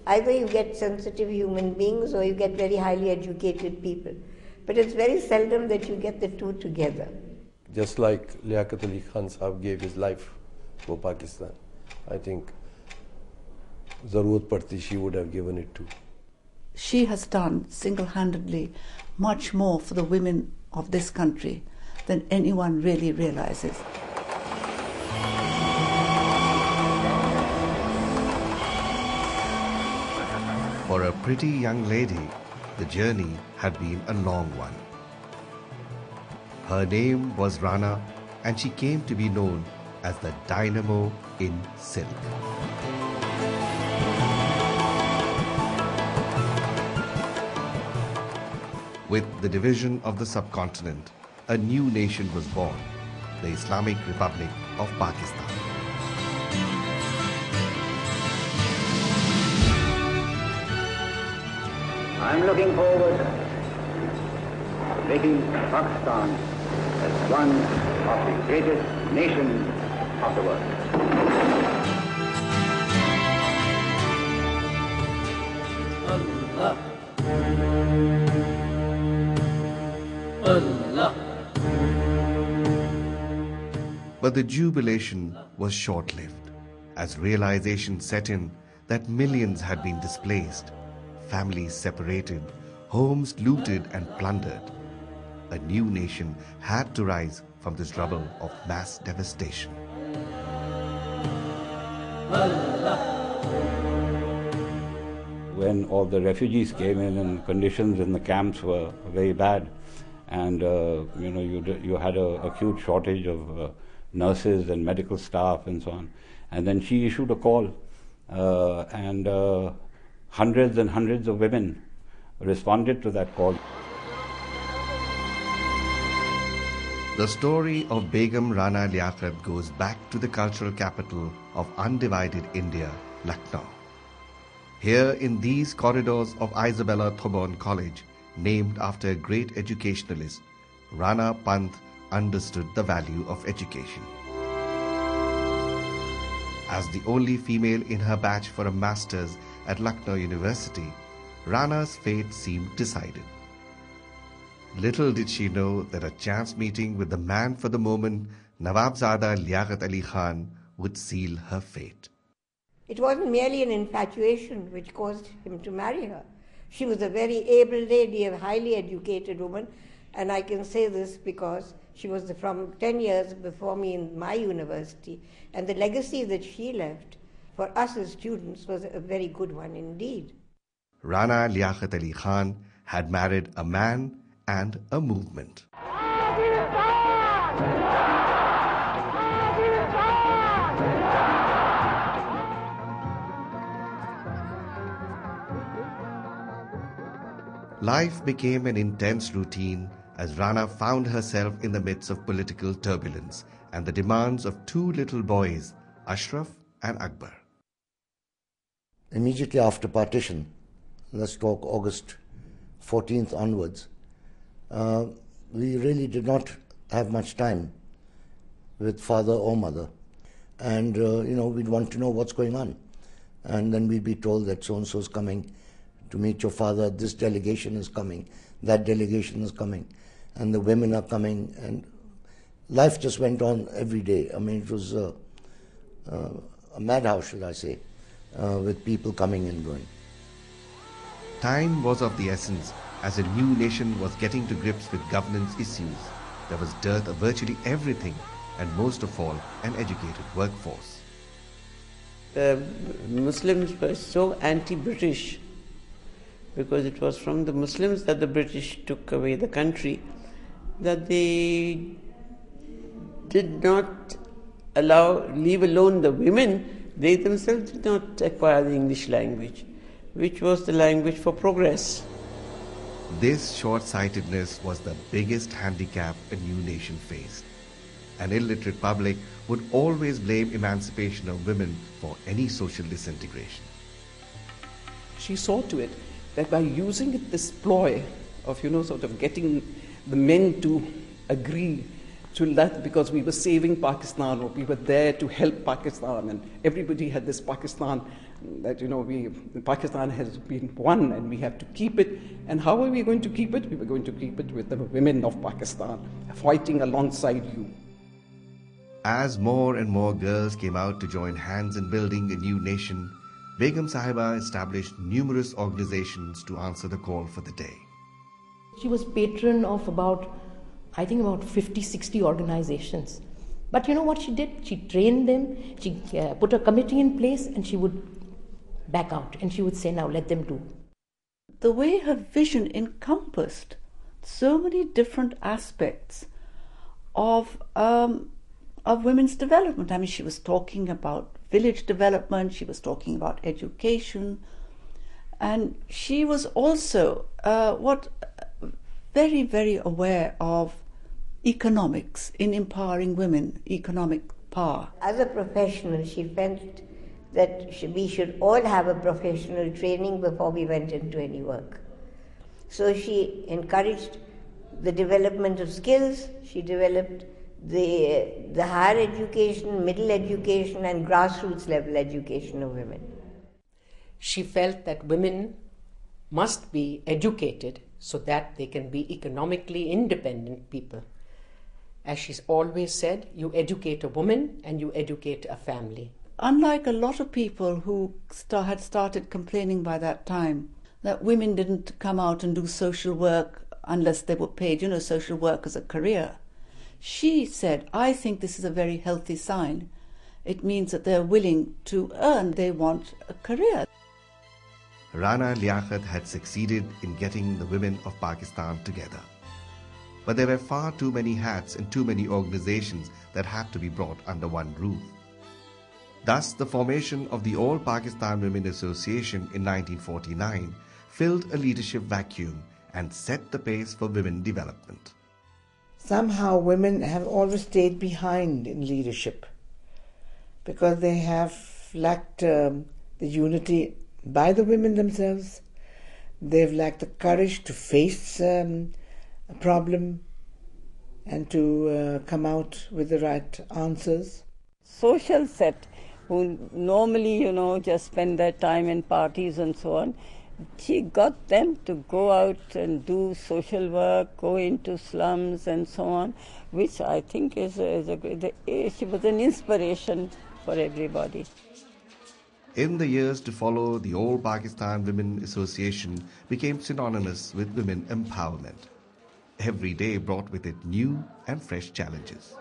Either you get sensitive human beings or you get very highly educated people. But it's very seldom that you get the two together. Just like Liaquat Ali Khan Sahab gave his life for Pakistan, I think Zarurat Padti, she would have given it too. She has done single-handedly much more for the women of this country than anyone really realizes. For a pretty young lady, the journey had been a long one. Her name was Raana, and she came to be known as the Dynamo in silk. With the division of the subcontinent, a new nation was born, the Islamic Republic of Pakistan. I'm looking forward to making Pakistan as one of the greatest nations of the world. Allah. Allah. But the jubilation was short-lived, as realization set in that millions had been displaced, families separated, homes looted and plundered. A new nation had to rise from this rubble of mass devastation. When all the refugees came in and conditions in the camps were very bad, and you had a acute shortage of nurses and medical staff and so on. And then she issued a call, and hundreds and hundreds of women responded to that call. The story of Begum Raana Liaquat goes back to the cultural capital of undivided India, Lucknow. Here in these corridors of Isabella Thoburn College, named after a great educationalist, Rana Pant understood the value of education. As the only female in her batch for a master's at Lucknow University, Rana's fate seemed decided. Little did she know that a chance meeting with the man for the moment, Nawabzada Liaquat Ali Khan, would seal her fate. It wasn't merely an infatuation which caused him to marry her. She was a very able lady, a highly educated woman, and I can say this because she was from 10 years before me in my university, and the legacy that she left for us as students was a very good one indeed. Rana Liaquat Ali Khan had married a man and a movement. Life became an intense routine as Rana found herself in the midst of political turbulence and the demands of two little boys, Ashraf and Akber. Immediately after partition, let's talk August 14th onwards, we really did not have much time with father or mother. And, we'd want to know what's going on. And then we'd be told that so-and-so is coming to meet your father, this delegation is coming, that delegation is coming, and the women are coming, and life just went on every day. I mean, it was a madhouse, should I say, with people coming and going. Time was of the essence as a new nation was getting to grips with governance issues. There was dearth of virtually everything, and most of all, an educated workforce. The Muslims were so anti-British because it was from the Muslims that the British took away the country, that they did not leave alone the women. They themselves did not acquire the English language, which was the language for progress. This short-sightedness was the biggest handicap a new nation faced. An illiterate public would always blame emancipation of women for any social disintegration. She saw to it that by using this ploy of, sort of getting the men to agree to that because we were saving Pakistan, or we were there to help Pakistan, and everybody had this Pakistan that, Pakistan has been won and we have to keep it. And how are we going to keep it? We were going to keep it with the women of Pakistan fighting alongside you. As more and more girls came out to join hands in building a new nation, Begum Sahiba established numerous organizations to answer the call for the day. She was patron of about 50, 60 organizations. But you know what she did? She trained them, she put a committee in place, and she would back out and she would say, now let them do. The way her vision encompassed so many different aspects of women's development. I mean, she was talking about village development, she was talking about education, and she was also very, very aware of economics in empowering women, economic power. As a professional, she felt that we should all have a professional training before we went into any work. So she encouraged the development of skills. She developed the higher education, middle education, and grassroots level education of women. She felt that women must be educated so that they can be economically independent people. As she's always said, you educate a woman and you educate a family. Unlike a lot of people who had started complaining by that time that women didn't come out and do social work unless they were paid, social work as a career, she said, I think this is a very healthy sign. It means that they're willing to earn, they want a career. Raana Liaquat had succeeded in getting the women of Pakistan together. But there were far too many hats and too many organizations that had to be brought under one roof. Thus, the formation of the All Pakistan Women Association in 1949 filled a leadership vacuum and set the pace for women development. Somehow women have always stayed behind in leadership because they have lacked the unity by the women themselves. They've lacked the courage to face a problem and to come out with the right answers. Social set, who normally, just spend their time in parties and so on, she got them to go out and do social work, go into slums and so on, which I think is she was an inspiration for everybody. In the years to follow, the All Pakistan Women Association became synonymous with women empowerment. Every day brought with it new and fresh challenges.